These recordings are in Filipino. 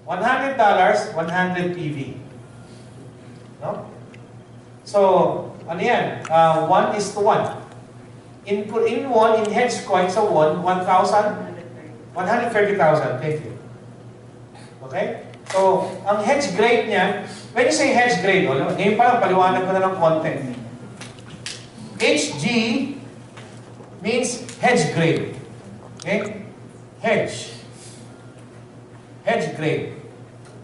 $100, 100 PV. No? So, ano yan? 1:1. In hedge coin sa 1,000? 130,000. Thank you. Okay? So, ang hedge grade niya, when you say hedge grade, ngayon pa lang, paliwanag ko na ng content. HG means hedge grade. Okay? Hedge. Hedge grade.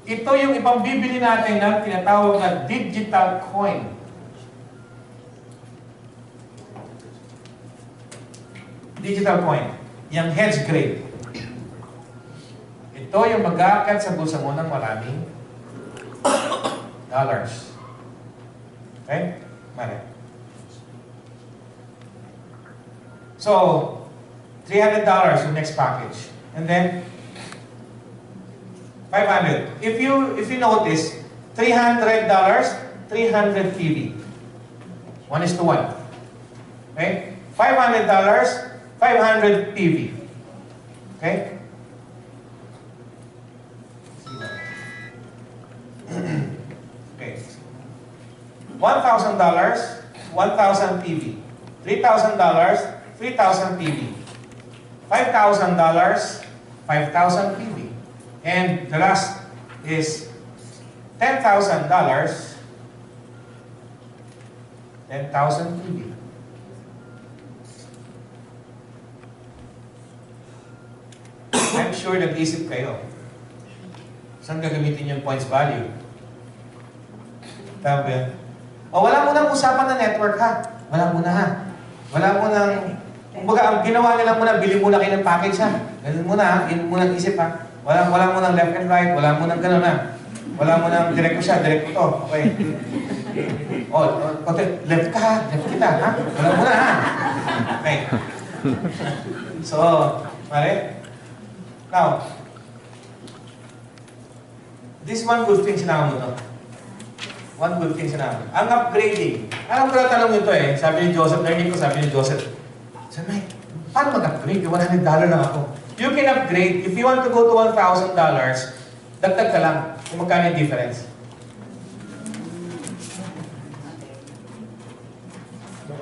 Ito yung ipambibili natin ng tinatawag na digital coin. Digital coin. Yung hedge grade. Ito yung mag-aakyat sa bulsa mo ng maraming dollars. Okay? Mali. So, $300 yung next package. And then, 500. If you notice, $300, 300 PV. 1:1. Okay? $500, 500 PV. Okay? Okay. $1,000, 1,000 PV. $3,000, 3,000 PV. $5,000, 5,000 PV. And the last is $10,000, 10,000 PV. I'm sure nag-isip kayo. Saan gagamitin yung points value? Tama ba yan? O, wala mo nang usapan na network, ha? Wala mo na, ha? Wala mo nang... Kumbaga, ang ginawa nila muna, bili muna kayo ng package, ha? Ganun muna, ha? Yun muna isip, ha? Wala mo nang left and right, wala mo nang gano'n, ha? Wala mo nang direct ko siya, direct ko to. Okay. Left ka, ha? Left kita, ha? Wala mo na, ha? Okay. So, mali? Now, this one good thing sinama mo to. One good thing sinama. Ang upgrading. Alam ko na tanong ito eh. Sabi ni Joseph, narinig ko sabi ni Joseph, sabi, Mike, paano mag-upgrade? $100 lang ako. You can upgrade. If you want to go to $1,000, dagdag ka lang. Kung magkano yung difference.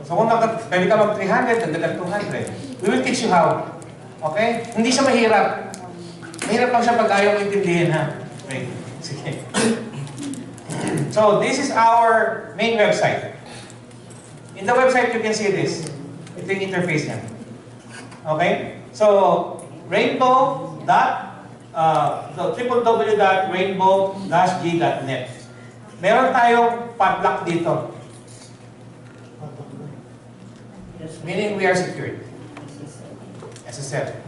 So kung pwede ka mag-300, dagdag 200. We will teach you how. Okay? Hindi siya mahirap. Mahirap lang siya pag ayaw mo intindihin, ha? Okay. Sige. So, this is our main website. In the website, you can see this. Ito yung interface niya. Okay? So, www.rainbow-g.net. Meron tayong padlock dito. Meaning we are secured. SSL.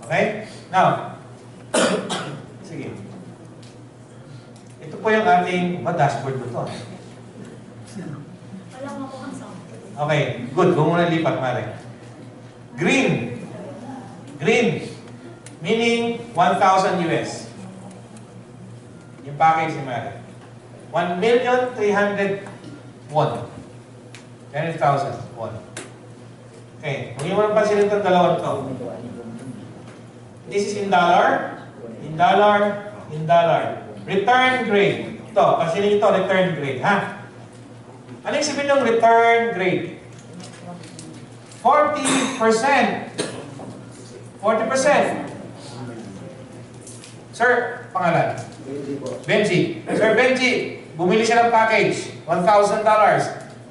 Okay? Now, sige. Ito po yung ating dashboard mo to. Okay, good. Huwag mo na lipat, Mare. Green. Green. Meaning 1,000 US. Yung package ni Mare. 1,300,000 won. 10,000 won. Okay, huwag niyo mo nang pansinin itong dalawang to. This is in dollar, in dollar, in dollar. Return grade. Ito, pansinin ito, return grade, ha? Ano yung sabihin ng return grade? 40%. 40%. Sir, pangalan? Benji. Sir Benji, bumili siya ng package, $1,000.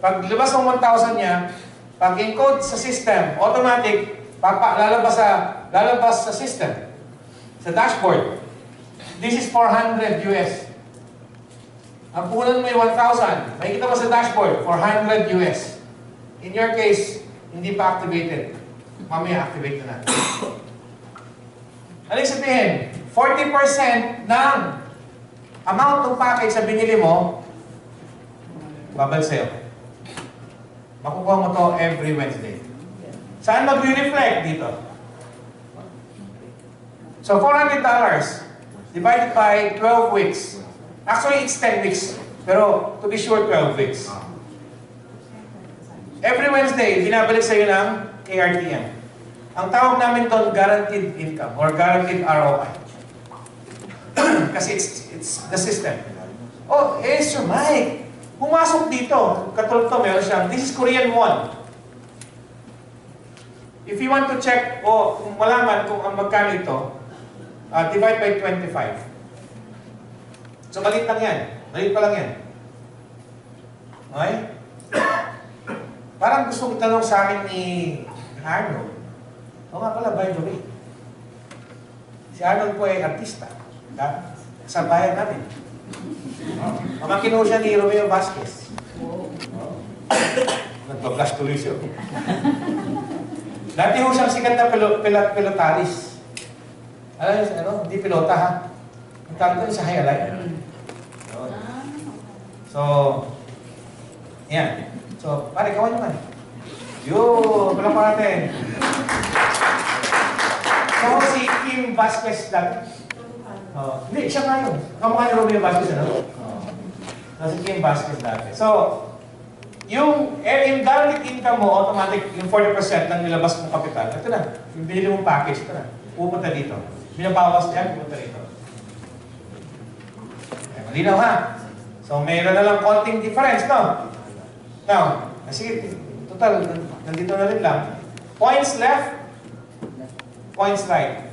Pag lumabas ng 1,000 niya, pag encode sa system, automatic, lalabas sa system, sa dashboard. This is 400 US. Ang punan mo yung 1,000, makikita mo sa dashboard, 400 US. In your case, hindi pa activated. Mamaya activate na natin. Ano yung sabihin? 40% ng amount ng package sa binili mo, babalik sa'yo. Makukuha mo to every Wednesday. Saan magre-reflect dito? So, $400 divided by 12 weeks. Actually, it's 10 weeks. Pero, to be sure, 12 weeks. Every Wednesday, binabalik sa'yo ng KRTM. Ang tawag namin doon, guaranteed income or guaranteed ROI. Kasi it's the system. Oh, Sir Mike, pumasok dito. Katulad to, meron siyang, this is Korean won. If you want to check o kung malaman kung ang magkano ito, divide by 25. So, maliit lang yan. Maliit pa lang yan. Okay? Parang gusto kong tanong sa akin ni Arnold. O nga pala, by the way. Si Arnold po ay artista. Sa bayan natin. Pamangkin ho siya ni Romeo Vasquez. Nagpa-flash tuloy siya. Dati ho siyang sikat na pilotaris. Alam niyo, ano? Hindi pilota ha. Ang tawag doon sa highlight. So, yan. So, pare, gawan naman. Yun, pala pa natin. So, si Kim Vasquez dati. Hindi, siya nga yun. Kamukha ni Romeo Vasquez, ano? Si Kim Vasquez dati. So, yung indirect income mo, automatic, yung 40% ng nilabas mong kapital, ito na. Yung binili mong package, ito na. Pupunta dito. Binabawas niya, pupunta dito. Malinaw ha? So, mayroon na lang konting difference, no? Now, sige, total, nandito na rin lang. Points left, points right.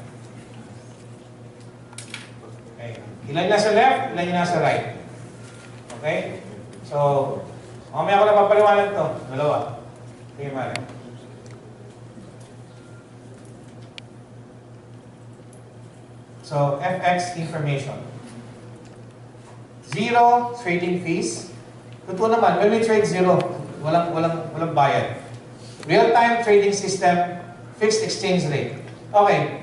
Okay. Ilan nasa left, ilan yung nasa right. Okay? So, mamaya ko na papaliwanag to. Dalawa. Sige, Mare. So, FX information. Zero trading fees. Totoo naman, when we trade zero, walang bayad. Real-time trading system, fixed exchange rate. Okay.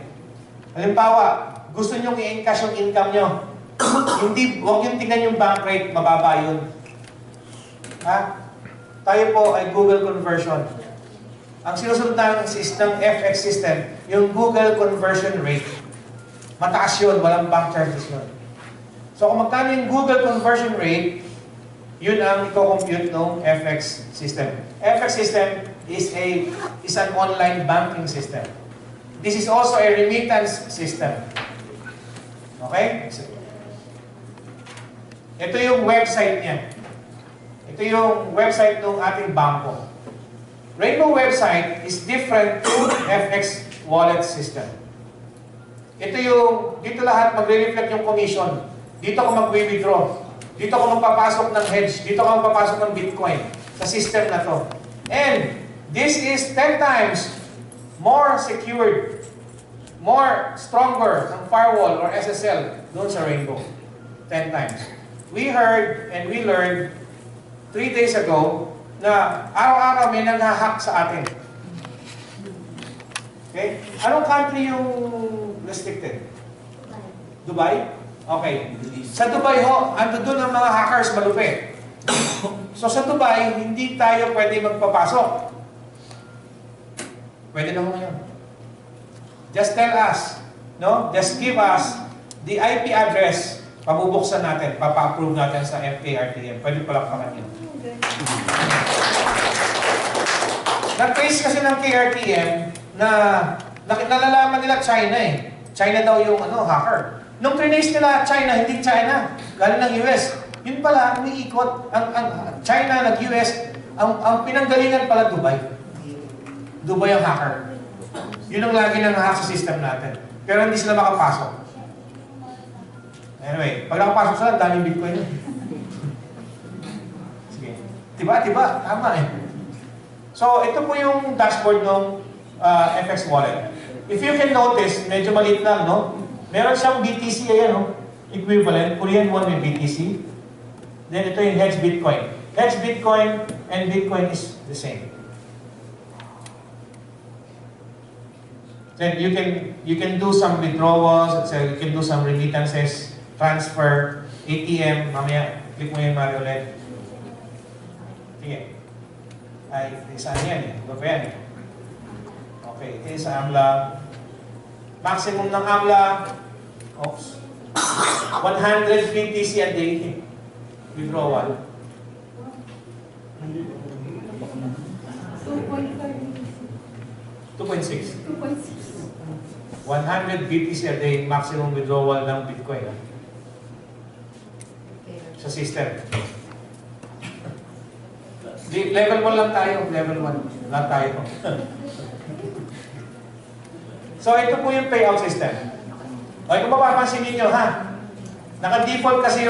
Halimbawa, gusto nyo i-encash yung income nyo. Huwag yung tingnan yung bank rate, mababa yun. Ha? Tayo po ay Google conversion. Ang sinusunod ng FX system, yung Google conversion rate. Mataas yun, walang bank charges yun. So kung magkano yung Google conversion rate, yun ang i-compute ng FX system. FX system is an online banking system. This is also a remittance system. Okay? Ito yung website niya. Ito yung website ng ating bangko. Rainbow website is different to FX wallet system. Ito yung, dito lahat magre-reflect yung commission. Dito ko mag-withdraw. Dito ko magpapasok ng hedge. Dito ko magpapasok ng Bitcoin sa system na to. And this is 10 times more secured, more stronger ang firewall or SSL doon sa Rainbow. 10 times. We heard and we learned 3 days ago na araw-araw may nang-hack sa atin. Okay? Anong country yung restricted? Dubai? Okay. Sa Dubai ho, ando doon ang mga hackers malupit. So sa Dubai, hindi tayo pwede magpapasok. Pwede na ho ngayon. Just tell us, no? Just give us the IP address. Pabubuksan natin, papa-approve natin sa FKRTM. Pwede palakpakan yun. Na-trace kasi ng KRTM na nalalaman nila China eh. China daw yung hacker. Nung trace nila China, hindi China. Galing ng US. Yun pala, umiikot. Ang China, nag-US, ang pinanggalingan pala Dubai. Dubai ang hacker. Yun ang lagi nang hack sa system natin. Pero hindi sila makapasok. Anyway, pag nakapasok sila, daming Bitcoin yun. Sige. Tiba. Tama eh. So, ito po yung dashboard ng FX wallet. If you can notice, medyo maliit lang, no? Meron siyang BTC, ayan, no? Equivalent. Korean won may BTC. Then ito yung hedge Bitcoin. Hedge Bitcoin and Bitcoin is the same. Then you can do some withdrawals, etc. You can do some remittances, transfer, ATM. Mamaya, click mo yung Mario ulit. Sige. Ay, saan yan eh? Ito pa yan eh. Okay, ito yung sa AMLA. Maximum ng AMLA, 100 BTC a day. Withdrawal. 2.6. 100 BTC a day maximum withdrawal ng Bitcoin. sa system. Level 1 lang tayo. Level 1 lang tayo. So, ito po yung payout system. Okay, kung mapapansin ninyo, ha? Naka-default kasi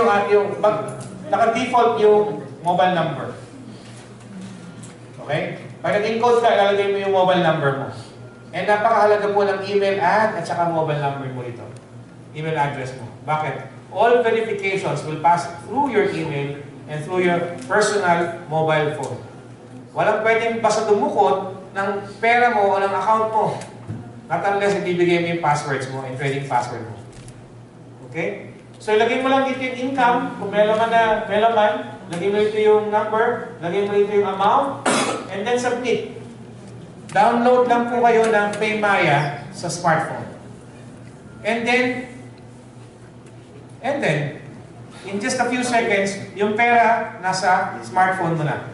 naka-default yung mobile number. Okay? Pag nag-encode ka, ilalagay mo yung mobile number mo. And napakahalaga po ng email at saka mobile number mo ito. Email address mo. Bakit? All verifications will pass through your email and through your personal mobile phone. Walang pwedeng basta dumukot ng pera mo o ng account mo. Not unless ibibigay mo yung passwords mo, yung trading password mo. Okay? So, ilagay mo lang dito yung income, kung may laman, lagay mo dito yung number, lagay mo dito yung amount, and then submit. Download lang po kayo ng PayMaya sa smartphone. And then, in just a few seconds, yung pera nasa smartphone mo na.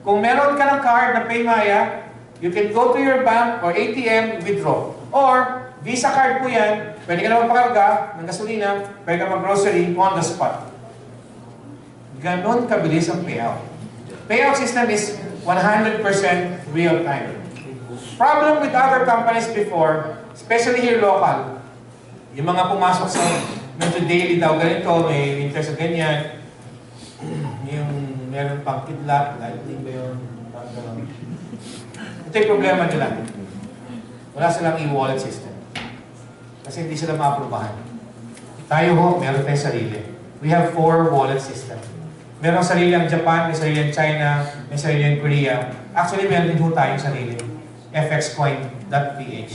Kung meron ka ng card na PayMaya, you can go to your bank or ATM, withdraw. Or, Visa card po yan, pwede ka na magpakarga ng gasolina, pwede ka mag-grocery on the spot. Ganon kabilis ang payout. Payout system is 100% real time. Problem with other companies before, especially here local, yung mga pumasok sa medyo daily daw ganito, may interest sa ganyan, yung meron pang kidlat, lightning ba yun? Ito yung problema nila. Wala silang e-wallet system. Kasi hindi sila maaprubahan. Tayo ho, meron tayong sarili. We have 4 wallet system. Meron sarili ang Japan, may sarili ang China, may sarili ang Korea. Actually, meron din ho tayong sarili. fxcoin.ph.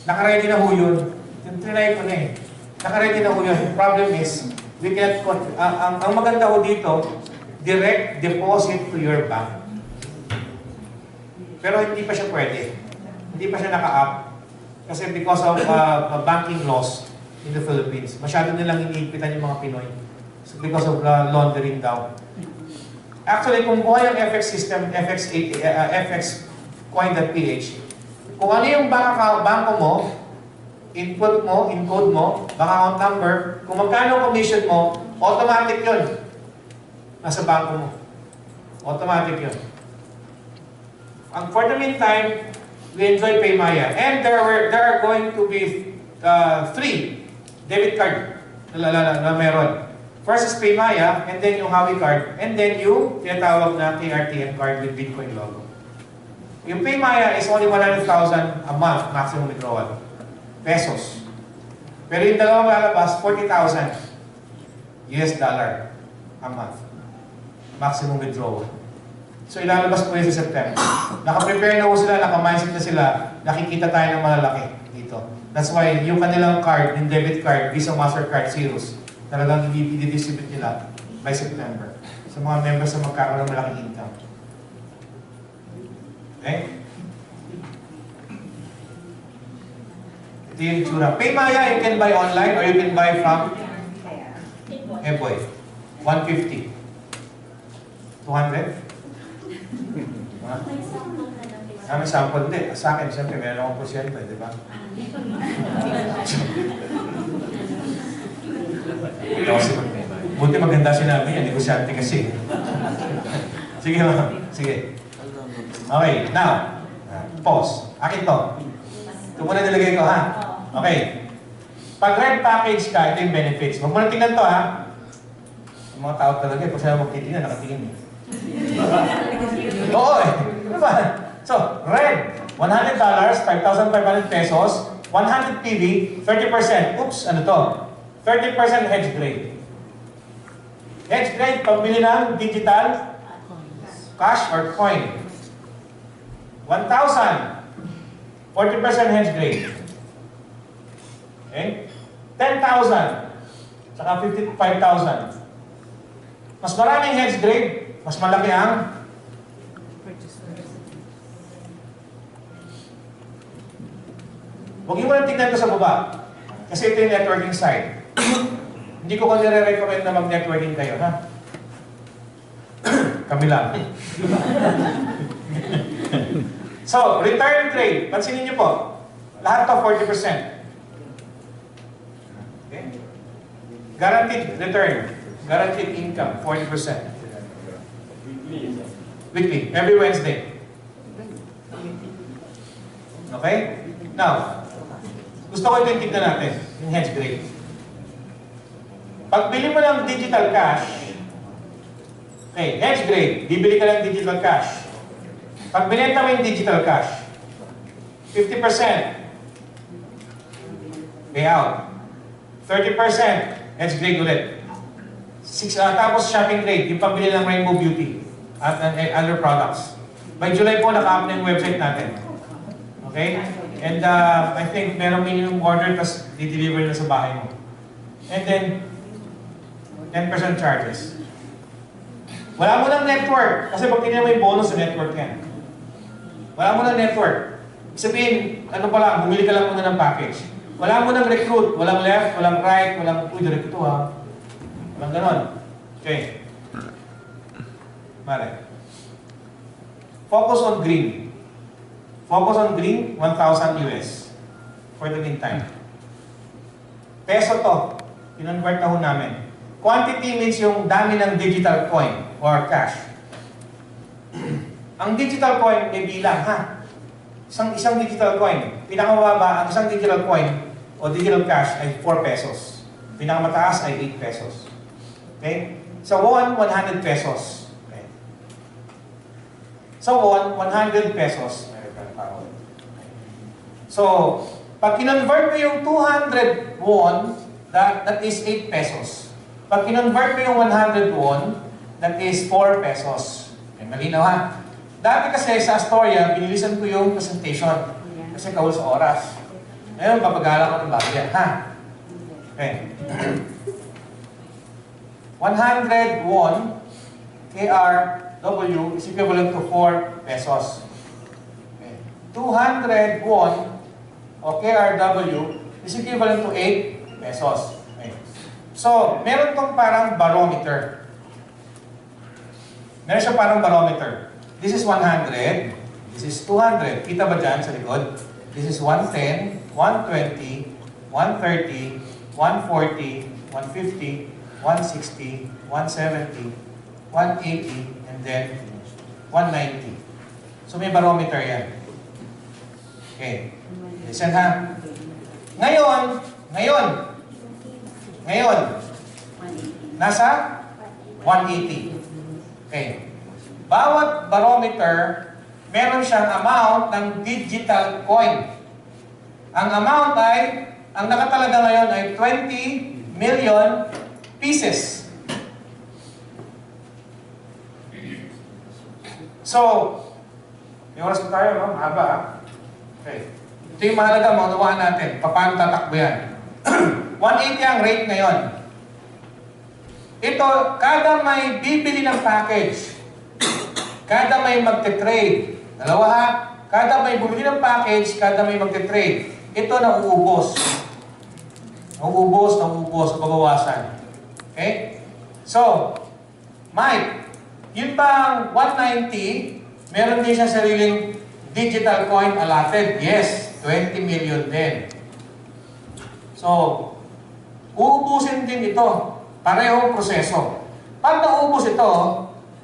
Nakaready na ho yun. Yung trinay ko na eh. Nakaready na ho yun. The problem is, we cannot, ang maganda ho dito, direct deposit to your bank. Pero hindi pa siya pwede. Hindi pa siya naka-up. Kasi because of banking laws in the Philippines, masyado nilang iniipitan yung mga Pinoy. So because of laundering daw. Actually, kung buhay yung FX system, fxcoin.ph, kung ano yung bangko mo, input mo, encode mo, bank account number, kung magkano commission mo, automatic yun. Nasa bangko mo. Automatic yun. For the meantime, we enjoy PayMaya. And there are going to be 3 debit card na meron. First is PayMaya, and then yung Hawi card, and then yung tinatawag na KRTM card with Bitcoin logo. Yung PayMaya is only 100,000 a month maximum withdrawal. Pesos. Pero yung dalawang lalabas, 40,000 US dollar a month. Maximum withdrawal. So ilalabas po yun sa September. Naka-prepare na po sila, naka-mindset na sila, nakikita tayo ng malalaki dito. That's why yung kanilang card, yung debit card, Visa, Mastercard, Zeros, talagang i-distribute nila by September. Sa mga members na magkakaroon ng malaking income. Okay? Ito yung itsura. PayMaya, you can buy online or you can buy from Eboy. 150. 200? May sample din. Sa akin, siyempre, meron akong porsyento, di ba? Buti maganda sinabi yan, negosyante kasi. Sige, ma'am. Sige. Okay, now, pause. Akin to. Ito muna nilagay ko, ha? Okay. Pag red package ka, ito yung benefits. Huwag mo na tingnan to, ha? Ang mga tao talaga, pag sila magtitingnan, nakatingin eh. Oo eh. Ano ba? So, red, $100, 5,500 pesos, 100 PV, 30%. Oops, ano to? 30% hedge grade. Hedge grade, pambili ng digital, cash or coin. 1,000, 40% hedge grade. Okay? 10,000, saka 55,000. Mas maraming hedge grade, mas malaki ang huwag niyo mo lang tignan ito sa baba. Kasi ito yung networking side. Hindi ko nire-recommend na mag-networking kayo, ha? Kami lang. So, return trade. Pansinin niyo po. Lahat to 40%. Okay? Guaranteed return. Guaranteed income, 40%. Weekly, every Wednesday. Okay? Now, gusto ko ito yung tignan natin, yung hedge grade. Pag bili mo ng digital cash, okay, hedge grade, bibili ka ng digital cash. Pag binenta mo yung digital cash, 50% payout. 30% hedge grade ulit. Tapos shopping grade, yung pambili ng Rainbow Beauty at other products. By July po, naka-up na yung website natin. Okay? And I think merong minimum order, tapos di-deliver na sa bahay mo. And then, 10% charges. Wala mo ng network. Kasi pag tinignan mo yung bonus sa network yan. Wala mo ng network. Sabihin, ano pa lang, bumili ka lang muna ng package. Wala mo ng recruit. Walang left, walang right, walang, uy, direct ito ha. Walang ganon. Okay. Mare. Focus on green. Focus on green, 1,000 US. For the meantime. Peso to. Kinonvert na ho namin. Quantity means yung dami ng digital coin or cash. Ang digital coin may bilang, ha? Isang digital coin. Pinakamababa, ang isang digital coin o digital cash ay 4 pesos. Pinakamataas ay 8 pesos. Okay? Sa won, 100 pesos. Okay. Sa won, 100 pesos. So, pag kinonvert mo yung 200 won, that is 8 pesos. Pag kinonvert mo yung 100 won, that is 4 pesos. Okay, malinaw ha? Dati kasi sa Astoria, binilisan ko yung presentation. Kasi kawal sa oras. Ngayon, papagala ko ng bagay. Ha? Okay. 100 won, KRW, is equivalent to 4 pesos. Okay. 200 won, o KRW, is equivalent to 8 pesos. Okay. So, meron tong parang barometer. Meron siya parang barometer. This is 100. This is 200. Kita ba dyan sa likod? This is 110, 120, 130, 140, 150, 160, 170, 180, and then 190. So may barometer yan. Okay. Listen ha. Ngayon, nasa 180. Okay. Bawat barometer, meron siyang amount ng digital coin. Ang amount ay, ang nakatalaga ngayon ay 20 million pieces. So, may oras pa tayo, no? Mahaba, ha? Okay. Ito yung mahalaga, maunawaan natin. Paano tatakbo yan? 180 ang rate ngayon. Ito, kada may bibili ng package, kada may magte-trade, dalawa ha, kada may bumili ng package, kada may magte-trade, ito nauubos. Nauubos, pabawasan. Okay? So, Mike, yun bang 190, meron din siya sariling digital coin allotted? Yes, 20 million din. So, uubusin din ito. Parehong proseso. Pag naubos ito,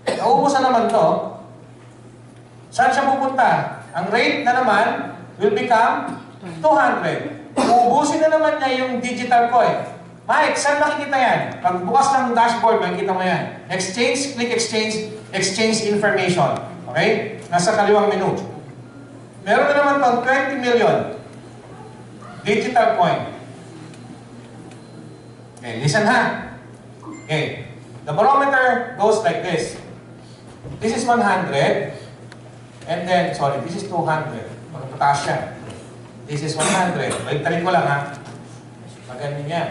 naubos na naman to, saan siya pupunta? Ang rate na naman will become 200. Uubusin na naman niya yung digital coin. Mike, saan makikita yan? Pag bukas ng dashboard, makikita mo yan. Exchange, click exchange, exchange information. Okay? Nasa kaliwang menu. Meron na naman itong 20 million digital coin. Okay, listen ha. Okay. The barometer goes like this. This is 100. And then, sorry, this is 200. Magpataas siya. This is 100. Baliktarin ko lang ha. Maganin yan.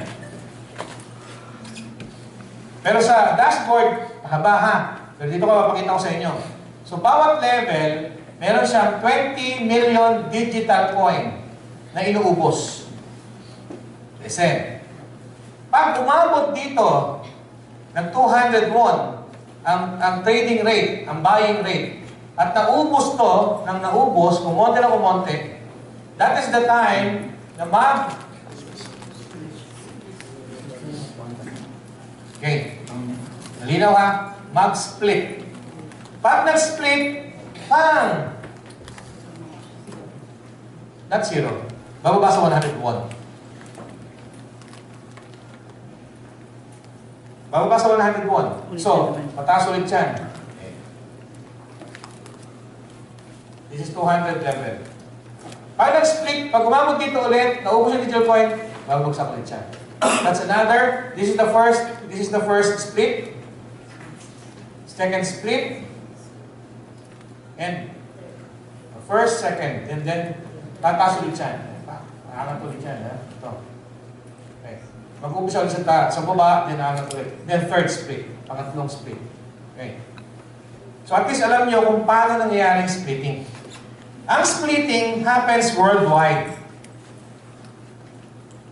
Pero sa dashboard, haba ha. Pero dito ko mapakita ko sa inyo. So, bawat level, meron siyang 20 million digital coin na inuubos. Listen. Pag umabot dito ng 200 won, ang trading rate, ang buying rate, at naubos to, nang naubos, kumonte na kumonte, that is the time na Okay. Malinaw ha? Mag-split. Pag nag-split, bang! Not 0. Bababa sa 101. Bababa sa 101. So, mataas ulit yan. Okay. This is 200 level. Pag nag-split, pag umabot dito ulit, naubos yung digital coin, babagsak ulit siya. That's another. This is the first split. Second split. And first, second. And then, tataas ulit siya. Aangat ulit siya. Ito. Okay. Mag-umpisa ulit sa baba, then aangat ulit. Then third split. Pangatlong split. Okay. So at least alam nyo kung paano nangyayari yung splitting. Ang splitting happens worldwide.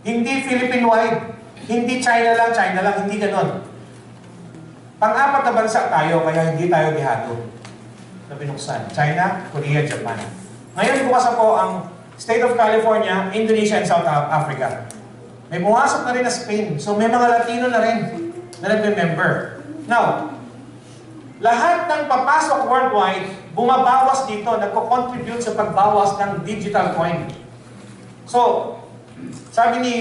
Hindi Philippine-wide. Hindi China lang, hindi ganon. Pang-apat na bansa tayo, kaya hindi tayo dihado na binuksan. China, Korea, Japan. Ngayon bukas po ang State of California, Indonesia, and South Africa. May pumasok na rin na Spain. So may mga Latino na rin na nag-remember. Now, lahat ng papasok worldwide, bumabawas dito, nagko-contribute sa pagbawas ng digital coin. So, sabi ni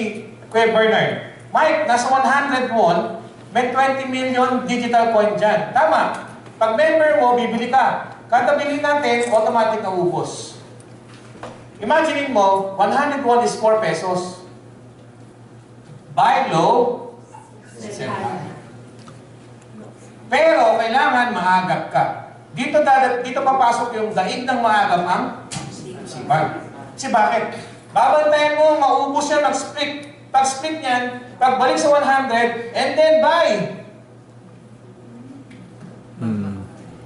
Kuya Bernard, Mike, nasa 100 won, may 20 million digital coin dyan. Tama. Pag member mo, bibili ka. Kada bili natin, automatic na ubos. Imagine mo, 100 won is 4 pesos. Buy low, sell high. Pero kailangan maagap ka. Dito papasok yung daig ng maagap ang sipag. Kasi bakit? Babantayan mo, maubos yan, mag-split. Pag-split yan, pagbalik sa 100, and then buy.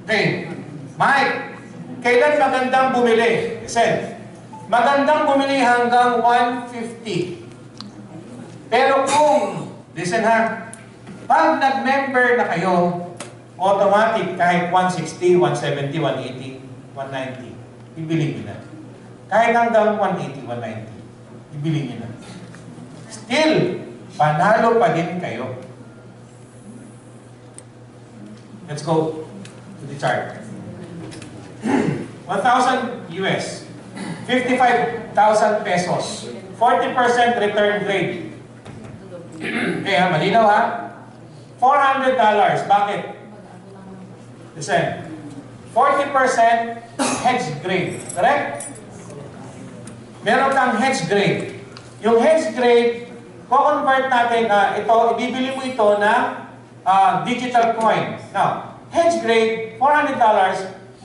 Okay. Mike, kailan magandang bumili? Listen, magandang bumili hanggang 150. Pero kung, listen ha, pag nag-member na kayo, automatic kahit 160, 170, 180, 190, ibili nyo na. Kahit hanggang 180, 190, ibili nyo na. Still, panalo pa din kayo. Let's go to the chart. 1,000 US, 55,000 pesos, 40% return grade. Okay ha, malinaw ha? $400. Bakit? Listen, 40% hedge grade. Correct? Meron kang hedge grade. Yung hedge grade, co-convert natin, ibibili mo ito na digital coin. Now, hedge grade, $400,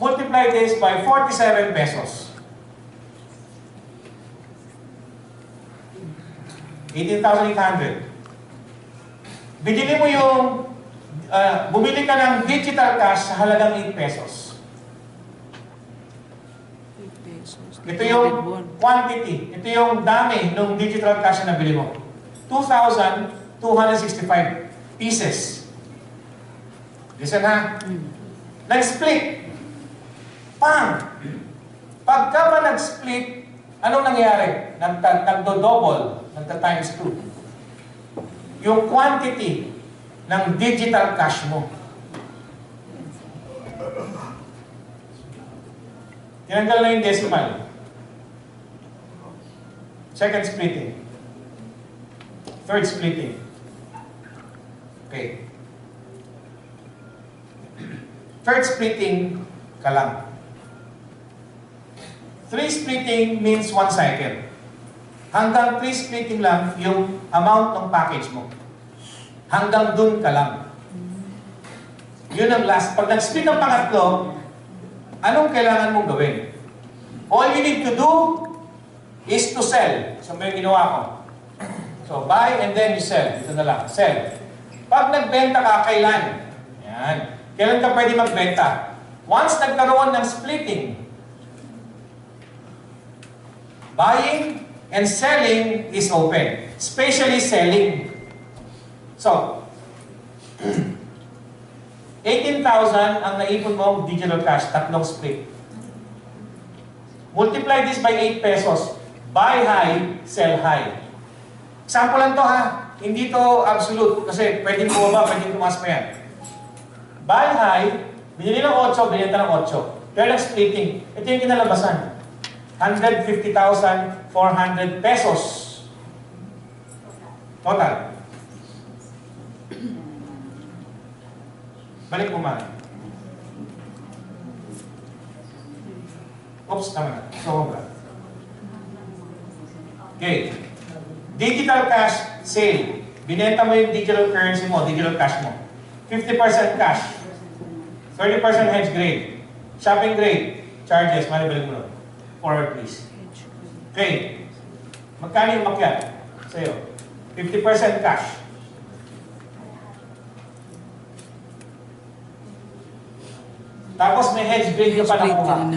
multiply this by 47 pesos. 18,800. Binili mo yung, bumili ka ng digital cash sa halagang 8 pesos. Ito yung quantity. Ito yung dami ng digital cash na nabili mo. 2,265 pieces. Listen ha. Nag-split. Pang! Pagka ba nag-split, anong nangyayari? Nagdo-double, nagta-times 2. Yung quantity ng digital cash mo. Tinanggal na yung decimal. Second splitting. Third splitting. Okay. Third splitting ka lang. Three splitting means one cycle. Hanggang 3 splitting lang yung amount ng package mo. Hanggang dun ka lang. Yun ang last. Pag nag-split ng pangatlo, anong kailangan mong gawin? All you need to do is to sell. So may ginawa ko. So buy and then you sell. Ito na lang. Sell. Pag nagbenta ka, kailan? Yan. Kailan ka pwede magbenta? Once nagkaroon ng splitting, buying and selling is open. Especially selling. So, 18,000 ang naipon mo digital cash, tatlong split. Multiply this by 8 pesos. Buy high, sell high. Example lang to ha. Hindi to absolute kasi pwedeng bumaba, pwedeng tumaas pa yan. Buy high, binili ng 8, binenta ng 8. Pero splitting. Ito yung kinalabasan. 150,400 pesos. Total. Balik mo man. Oops, tama na. Sobra. Okay. Digital cash sale. Binenta mo yung digital currency mo, digital cash mo. 50% cash. 30% hedge grade. Shopping grade. Charges. Mali balik mo nun. Forward please. Okay. Magkano yung makyat? Sa'yo. 50% cash. Tapos may hedge grade ka pa nakuha.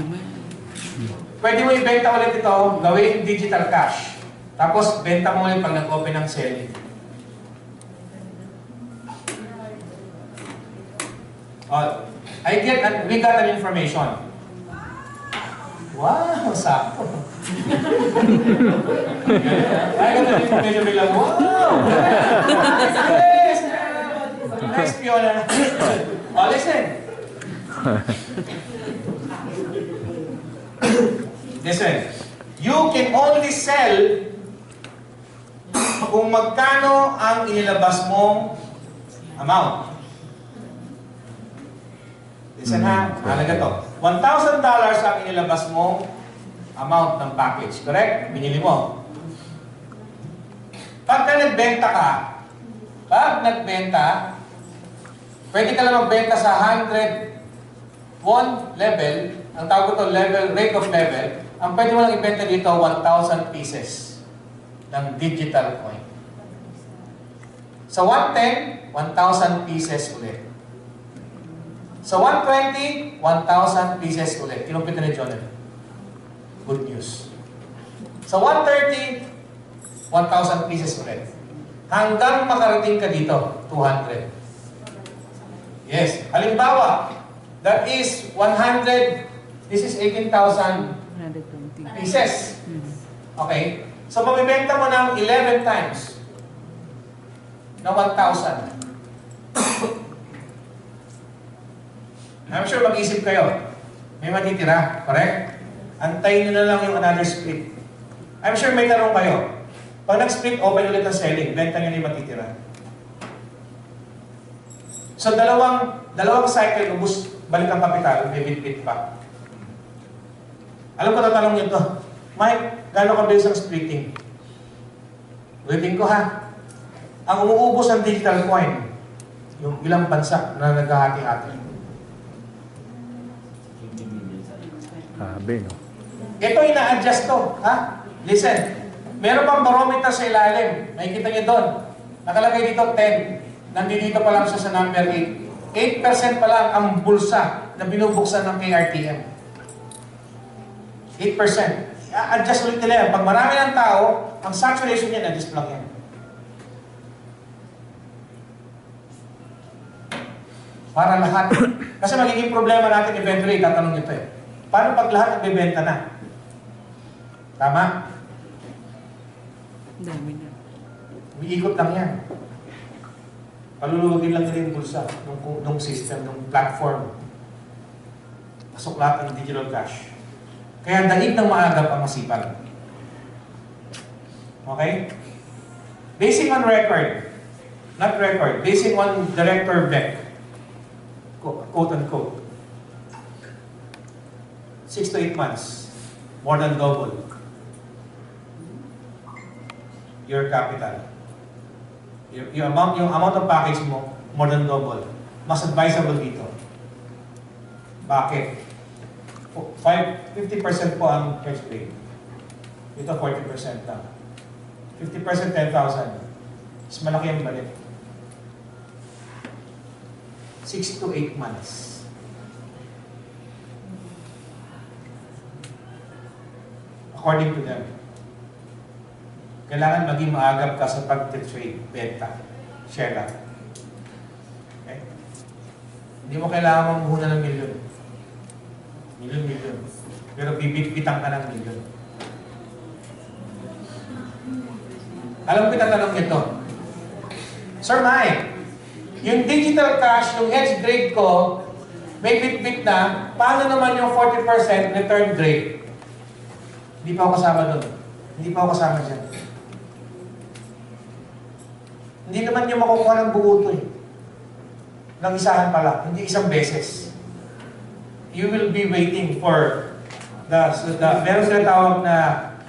Pwede mo ibenta ulit ito, gawin digital cash. Tapos benta mo ulit pag nag-open ng selling. We got an information. Wow, sakto. I got an information bilang, wow! Yes! Nice, Fiona. Oh, listen. Listen. You can only sell kung magkano ang inilabas mong amount. Listen ha, halaga to. $1,000 ang inilabas mong amount ng package. Correct? Binili mo. Pagka nagbenta ka, pwede ka lang magbenta sa 100 won level, ang tawag ko to level, rate of level, ang pwede mo lang ibenta dito 1,000 pieces ng digital coin. Sa 110, 1,000 pieces ulit. Sa 120, 1,000 pieces ulit. Kinumpita ni Jonathan. Good news. Sa 130, 1,000 pieces ulit. Hanggang makarating ka dito, 200. Yes. Halimbawa, that is 100, this is 18,000 pieces. Okay? So, mabibenta mo ng 11 times na 1,000. I'm sure mag-isip kayo. May matitira, correct? Antayin nyo na lang yung another split. I'm sure may tanong kayo. Pag nag-split, open ulit ang selling. Benta nyo na yung matitira. So, dalawang cycle, ubus, balik ang kapital, may bit-bit pa. Alam ko na tanong nyo ito. Mike, gano'n kabilis ang splitting? Ulitin ko ha. Ang umuubos ng digital coin, yung ilang bansa na naghahati-hati. No? Ito ina-adjust to. Ha? Listen. Meron pang barometer sa ilalim. Nakikita niyo doon. Nakalagay dito 10. Nandito pa lang siya sa number 8. 8% pa lang ang bulsa na binubuksan ng KRTM. 8%. I-adjust ulit nila yan. Pag marami ng tao, ang saturation niya na-adjust lang yan. Para lahat. Kasi magiging problema natin eventually, tatanong ito eh. Paano pag lahat nagbebenta na? Tama? Dami na. Umiikot lang yan. Palulugin lang nila yung bulsa nung system, nung platform. Pasok lahat ng digital cash. Kaya daig ng maagap ang masipag. Okay? Basing on record, not record, basing on Director Beck, quote unquote, 6 to 8 months, more than double your capital. Yung amount of package mo, more than double. Mas advisable dito. Bakit? 50% po ang hedge rate. Ito 40% lang. 50% 10,000. Mas malaki ang balik. 6 to 8 months. According to them. Kailangan maging maagap ka sa pag-trade, benta, share lang. Okay? Hindi mo kailangan mamuhunan ng milyon. Milyon. Pero bibit-bitang ka ng milyon. Alam ko tatanong ito. Sir Mike, Yung digital cash, yung edge grade ko, may bit-bit na, paano naman yung 40% return grade? Hindi pa ako kasama doon. Hindi pa ako kasama dyan. Hindi naman yung makukuha ng buo to eh. Nang isahan pala, hindi isang beses. You will be waiting for meron sila tawag na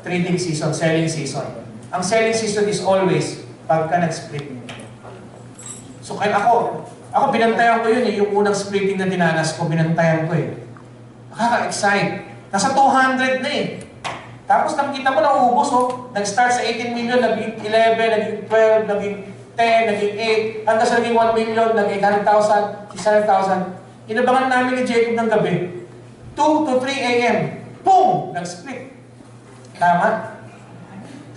trading season, selling season. Ang selling season is always pagka nag-split. So kahit ako binantayan ko yun eh, yung unang splitting na dinanas ko, binantayan ko eh. Nakaka-excite. Nasa 200 na eh. Tapos nakikita mo nauubos oh. Nag-start sa 18 million, naging 11, naging 12, naging 10, naging 8, hanggang sa naging 1 million, naging 800,000, 600,000. Inabangan namin ni Jacob ng gabi. 2 to 3 a.m. Boom! Nag-split. Tama?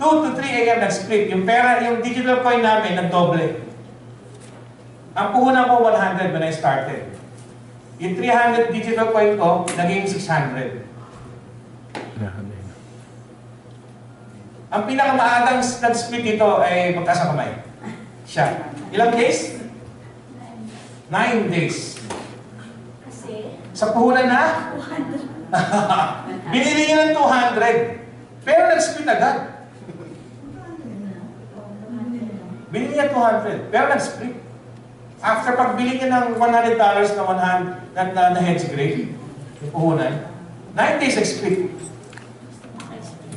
2 to 3 a.m. nag-split. Yung pera, yung digital coin namin, nag-doble. Ang puhunan ko 100 when I started. Yung 300 digital coin ko, naging 600. Ang pinakamaagang nag-split dito ay magkasakamay. Siya. Ilang days? 9 days. Sa puhunan na? Binili niya ng 200. Pero nag-split agad. Binili niya 200. Pero nag-split. After pagbili niya ng $100 na hedge grade, yung puhunan, 9 days nag-split.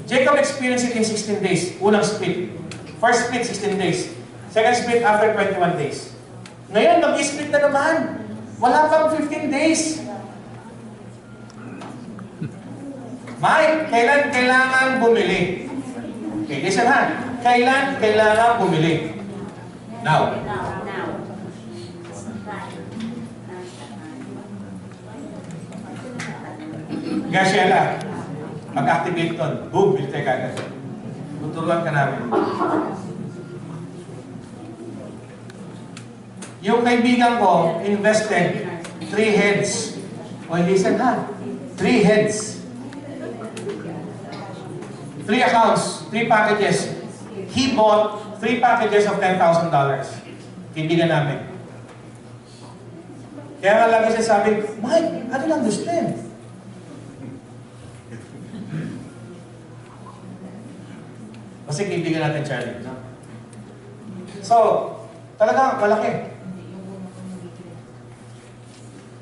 Jacob experienced it in 16 days. Unang split. First split, 16 days. Second split after 21 days. Ngayon, mag-split na naman. Wala pang 15 days. Mike, kailan kailangan bumili? Okay, listen ha. Kailan kailangan bumili? Now. Graciela, mag-activate doon. Boom, bili tayo kagad. Tuturuan ka namin. Yung kaibigan ko, invested 3 heads. O, listen ha. 3 heads. 3 accounts, 3 packages. He bought 3 packages of $10,000. Kaibigan namin. Kaya nga lagi siya sabi, Mike, I don't understand. Kasi kaibigan natin Charlie. No? So, talagang malaki.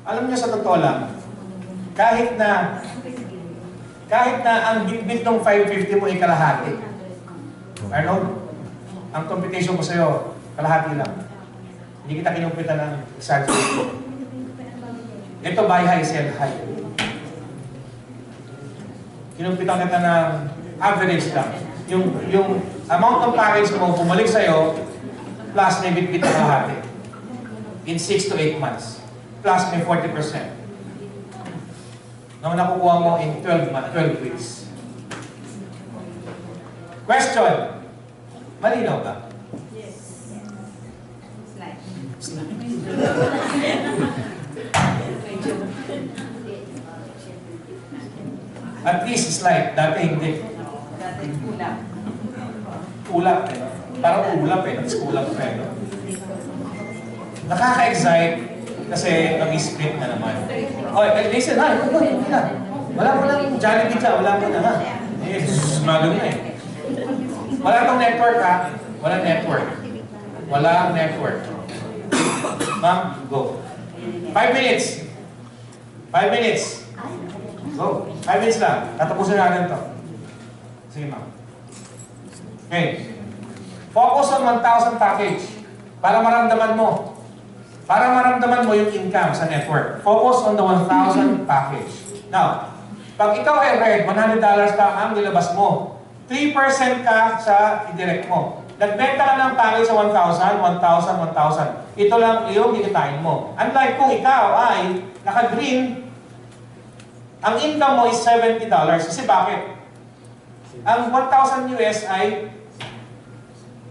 Alam niyo sa totoo lang, kahit na ang bit ng 550 mo ay kalahati. Arnold, ang computation ko sa'yo, kalahati lang. Hindi kita kinumpitan ng exaggerate. Ito, buy high, sell high. Kinumpitan kita ng average lang. Yung amount ng package mo, bumalik sa'yo, plus may bit-bit na kalahati. In 6 to 8 months. Plus may 40%. Nung nakukuha mo in 12 weeks. Question. Malinaw ba? Yes. Slide. At least slide. Dati hindi. Dati ulap. Ulap eh. Parang ulap eh. Ulap pa eh. Nakaka-excite kasi mag-split na naman. Oh, listen ha. Wala. Jollibee ka. Wala mo na ha. Eh, sumagal na eh. Wala tong network ha. Wala network. Wala network. Ma'am, go. 5 minutes. 5 minutes. Go. 5 minutes lang. Tatapusin natin to. Sige ma'am. Okay. Focus on 1,000 package. Para maramdaman mo. Para maramdaman mo yung income sa network. Focus on the 1,000 package. Now, pag ikaw ay red, $100 ka ang nilabas mo. 3% ka sa indirect mo. Nagbenta ka ng package sa 1,000, 1,000, 1,000. Ito lang yung kikitain mo. Unlike kung ikaw ay naka-green, ang income mo is $70. Kasi bakit? Ang 1,000 US ay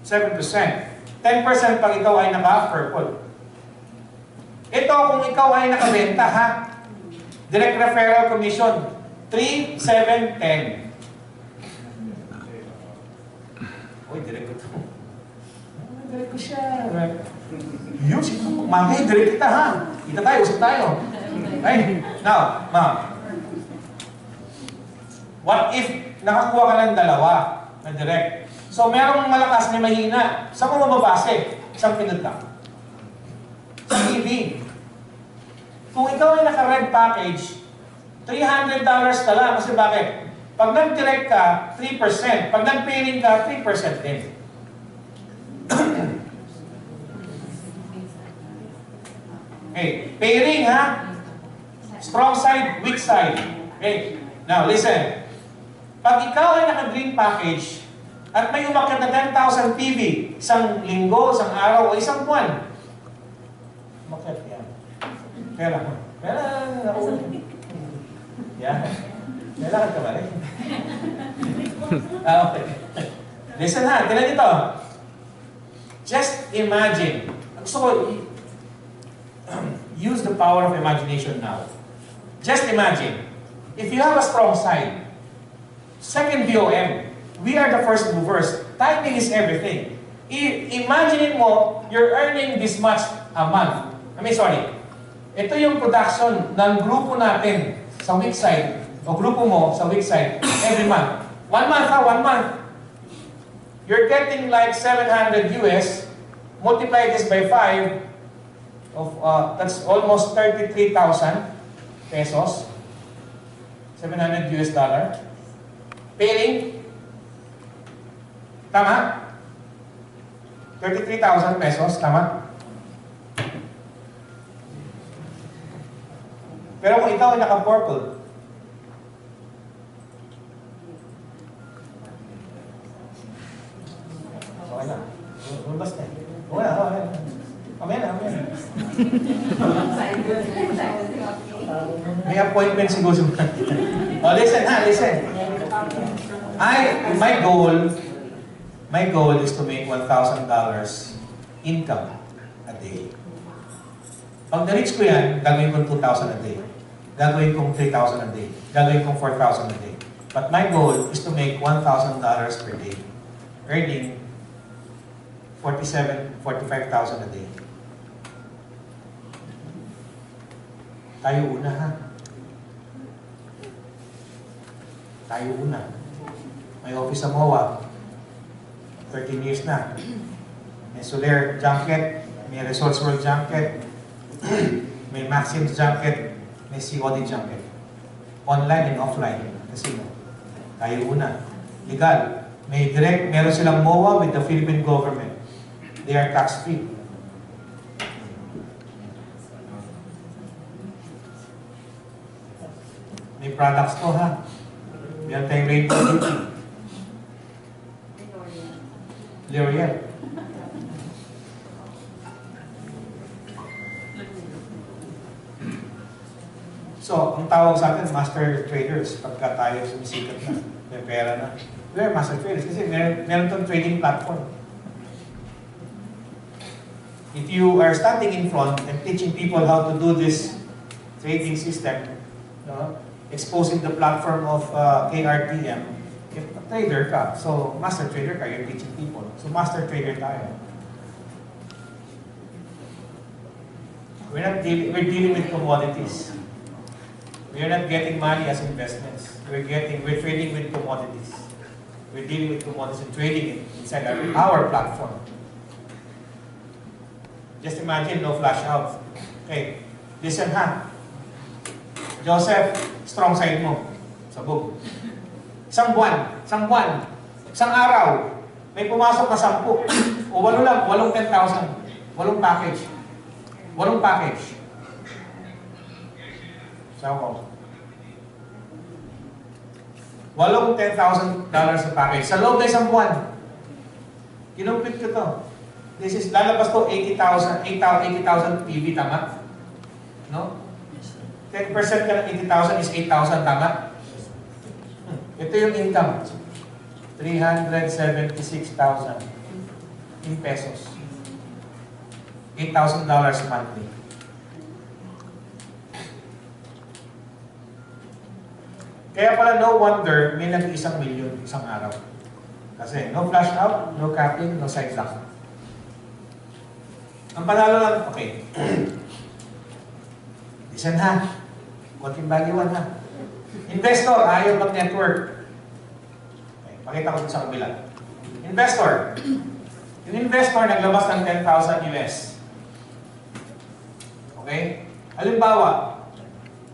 7%. 10% pag ikaw ay naka-purple. Ito kung ikaw ay nakabenta ha. Direct referral commission. 3, 7, 10. Uy, direct ko ito. Direct ko siya. Yun, sino? Mami, direct kita ha. Kita tayo, usap tayo. Okay? Now, ma'am. What if nakakuha ka ng dalawa na direct? So, merong malakas, may mahina. Saan mo mababase? Isang pinod lang. Sa TV. Kung ikaw ay naka-red package, $300 ka lang. Kasi bakit? Pag nag-direct ka, 3%. Pag nag-pairing ka, 3% din. Okay, pairing ha? Strong side, weak side. Okay, now listen. Pag ikaw ay naka-green package, at may umakyat na 10,000 PV, isang linggo, isang araw, o isang buwan, umakyat yan. Pera. Yan. Kailangan ka ba rin? Okay. Listen ha, tinan ito. Just imagine. Gusto ko, use the power of imagination now. Just imagine, if you have a strong side, second VOM, we are the first movers. Timing is everything. Imagine mo, you're earning this much a month. Ito yung production ng grupo natin sa weak side, o grupo mo sa weak side, every month. 1 month ha, 1 month. You're getting like 700 US, multiply this by 5, that's almost 33,000 pesos. 700 US dollar. Pairing. Tama? 33,000 pesos, tama? Pero kung ikaw ay naka-purple, okay na. Ulbas na. Okay na, okay na. Okay na, okay na. May appointment siguro. Oh, listen ha, listen. My goal is to make $1,000 income a day. Pag na-reach ko yan, gagawin kong 2,000 a day. Gagawin kong 3,000 a day. Gagawin kong 4,000 a day. But my goal is to make $1,000 per day. Earning 45,000 a day. Tayo una ha. Tayo una. May office sa MOA. 13 years na. May Soler Junket. May Resorts World Junket. May Maxim's Junket. May COD Junket. Online and offline. Casino. Tayo una. Legal. May direct, meron silang MOA with the Philippine government. They are tax-free. May products to ha. Meron tayong Rainbow Beauty. L'Oreal. So, ang tawag sa atin, master traders. Pagka tayo sumisikat na, may pera na. We're master traders kasi meron itong trading platform. If you are standing in front and teaching people how to do this trading system, exposing the platform of KRTM, if a trader ka, so master trader ka, you're teaching people. So master trader tayo. We're dealing with commodities. We're not getting money as investments. We're trading with commodities. We're dealing with commodities and trading it inside our platform. Just imagine, no flash out. Okay, listen ha. Joseph, strong side mo. Sabog. Isang buwan, isang araw, may pumasok na 10. O 8 lang, 10,000. 8 package. 8 package. Sabi ko. 10,000 sa package. Sa loob na isang buwan. Kinumpit ko to. This is, lalabas to 80,000 PV, tama? No? 10% ka ng 80,000 is 8,000, tama? Ito yung income. 376,000 in pesos. $8,000 monthly. Kaya pala no wonder may nag-1 million isang araw. Kasi no flash out, no capping, no side lock. Ang panalo lang, okay. Listen ha. Konting bagiwan ha. Investor, ayaw mag-network. Okay, pakita ko dun sa kabila. Investor. Yung investor naglabas ng 10,000 US. Okay? Halimbawa,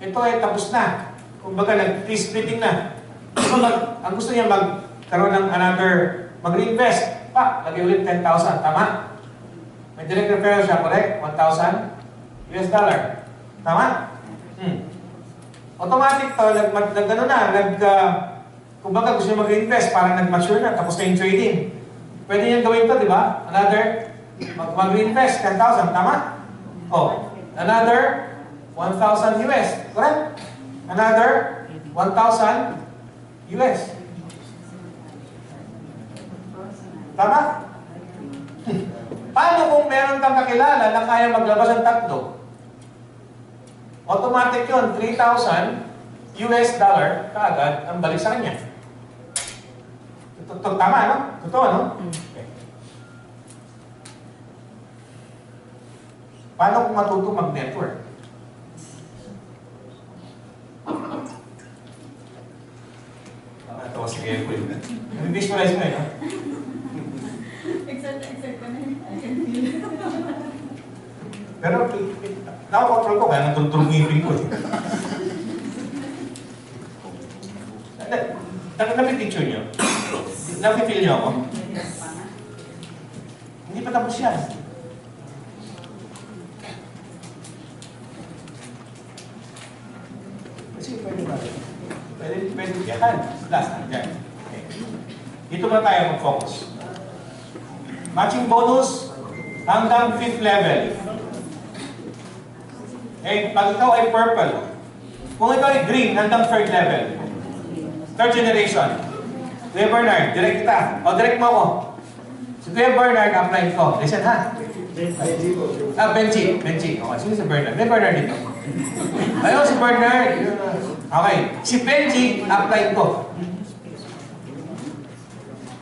ito ay tapos na. Kumbaga, nag-splitting na. So, ang gusto niya magkaroon ng another, mag-reinvest. Lagay ulit 10,000. Tama? May direct referral siya, correct? 1,000 US dollar. Tama? Automatic to, kumbaga gusto niya mag-reinvest, parang nag-mature na, tapos na yung trading. Pwede niyang gawin to, di ba? Another, mag-reinvest 10,000. Tama? Oh, another 1,000 US. Correct? Another 1,000 US. Tama? Paano kung meron kang kakilala na kaya maglabas ng tatlo? Automatic yun, 3,000 US dollar kaagad ang balik sa kanya. Tama, no? Totoo, no? Okay. Paano kung matuto mag-network? Ito si Kevo yun. Nag-visualize mo yun, no? Except ka na. Pero, nakakontrol ko, kaya natutulog ngipin ko. Napipicture nyo? Napipil nyo ako? Hindi pa tapos yan. Kasi pwede ba? Pwede yan. Last, yan. Okay. Dito na tayo mag-focus. Matching bonus hanggang 5th level. Okay, pag ikaw ay purple, kung ikaw ay green, hanggang 3rd level. 3rd generation. Kuya Bernard, direct kita. O, direct mo ako. Si Kuya Bernard, apply ko. Listen ha. Benji. Okay, sino si Bernard? May Bernard dito. Ayun, si Bernard. Okay, si Benji, apply ko.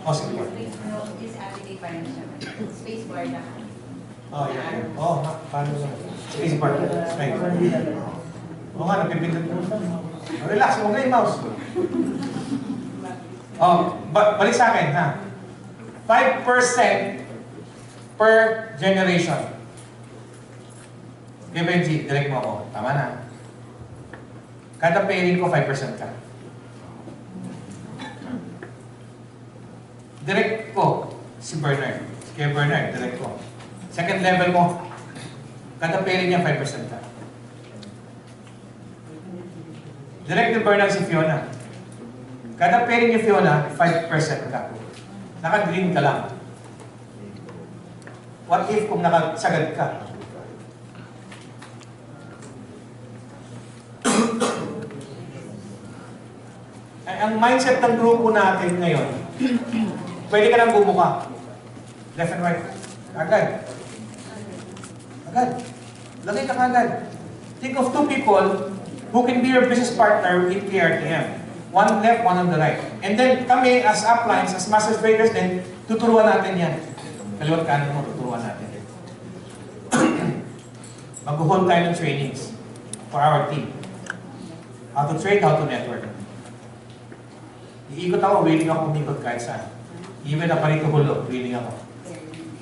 O, sige po. Is application pa rin siya. Space bar na. Oh, yeah. Oh, paano na? Space bar. Space. Oo nga, napipindot mo. Relax, huwag na yung mouse. Oh, balik sa akin, ha? 5% per generation. Okay, Benji, direct mo ako. Tama na. Kada pairing ko, 5% ka. Direct ko, si Bernard. Kaya Bernard, direct ko. Second level mo, kada pairing niya, 5% ka. Direct ni Bernard si Fiona. Kada pairing ni Fiona, 5% ka. Naka-green ka lang. What if kung nakasagad ka? Ay, ang mindset ng grupo natin ngayon, pwede ka nang bumuka. Left and right. Agad. Lagay ka agad. Think of 2 people who can be your business partner in KRTM. One left, one on the right. And then kami as uplines, as master traders din, tuturuan natin yan. Kaliwat kanan mo, tuturuan natin. Mag-hold tayo ng trainings for our team. How to trade, how to network. Iikot ako, willing ako umikot kahit saan. Even na parito hulog, willing ako.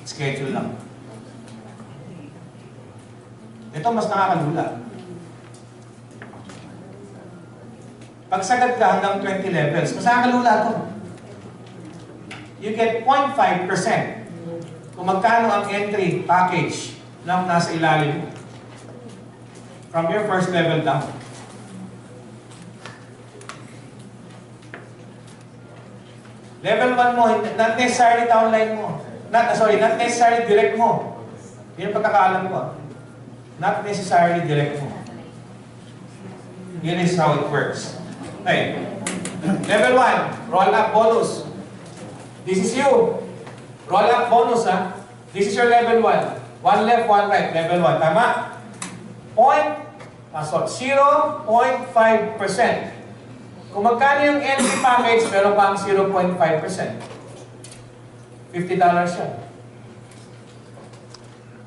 Schedule lang. Ito mas nakakalula. Pagsagad ka hanggang 20 levels, mas nakakalula ito. You get 0.5% kung magkano ang entry package lang nasa ilalim mo. From your first level down. Level 1 mo, not necessarily downline mo. Not necessarily direct mo. Yan ang pagkakaalam ko. Not necessarily direct mo. Here is how it works. Okay. Level 1, roll up bonus. This is you. Roll up bonus, ha? This is your level 1. One left, one right. Level 1. Tama? 0.5%. Kung magkano yung entry package, meron pang 0.5%. $50 yan.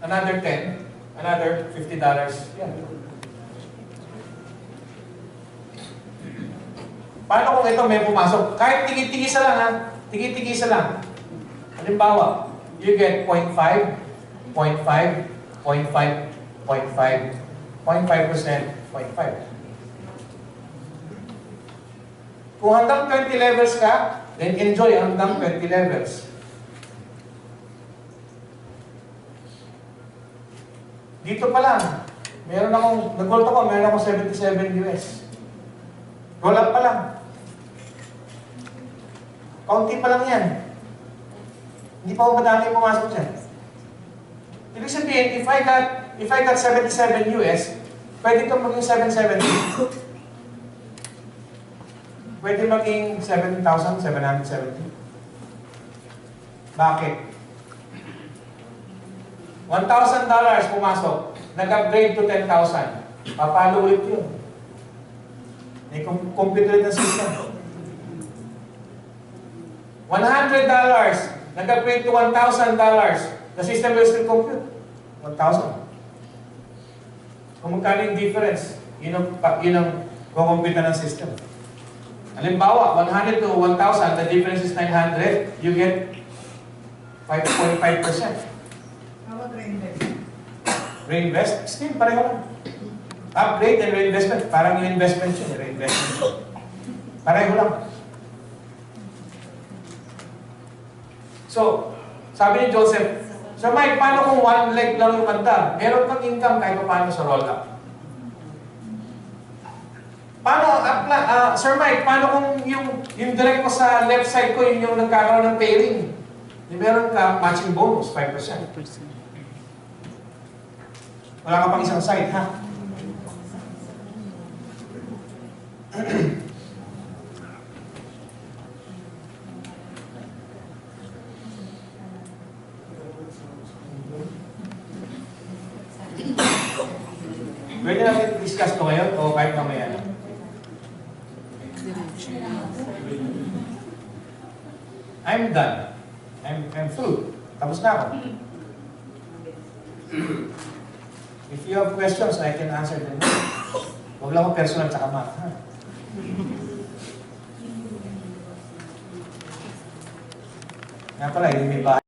another 10, another $50. Yan. Paano kung ito may pumasok? Kahit tigi-tigisa lang ha, tigi-tigisa lang. Halimbawa, you get 0.5, 0.5, 0.5, 0.5, 0.5%, 0.5. Kung hanggang 20 levels ka, then enjoy hanggang 20 levels. Dito pa lang, meron akong 77 US. Roll up pa lang. Kaunti pa lang yan. Hindi pa ako madami pumasok dyan. Ibig sabihin, if I got 77 US, pwede itong maging 770. Pwede maging 7,770. Bakit? $1,000 pumasok, nag-upgrade to 10,000. Papalo ulit yun. May computer na system. $100, nag-upgrade to $1,000. The system will still compute. 1,000. Kung magkano yung difference, yun ang kukumpita ng system. Halimbawa, 100 to 1,000, the difference is 900, you get 5.5%. How about reinvestment? Reinvest, still pareho lang. Upgrade and reinvestment, parang yung investment yun, reinvestment. Pareho lang. So, sabi ni Joseph, Sir Mike, paano kung one leg lang yung manda? Meron kang income kahit paano sa roll-up. Paano, Sir Mike, paano kung yung direct ko sa left side ko, yun yung nagkakaroon ng pairing? Meron ka matching bonus, 5%. Wala ka pang isang side, ha? Pwede natin discuss to ngayon o kahit mamaya na? I'm done. I'm through. Tapos na ako. If you have questions, I can answer them. Huwag lang ako personal tsaka math. Ha? Nga pala, hindi may bahay.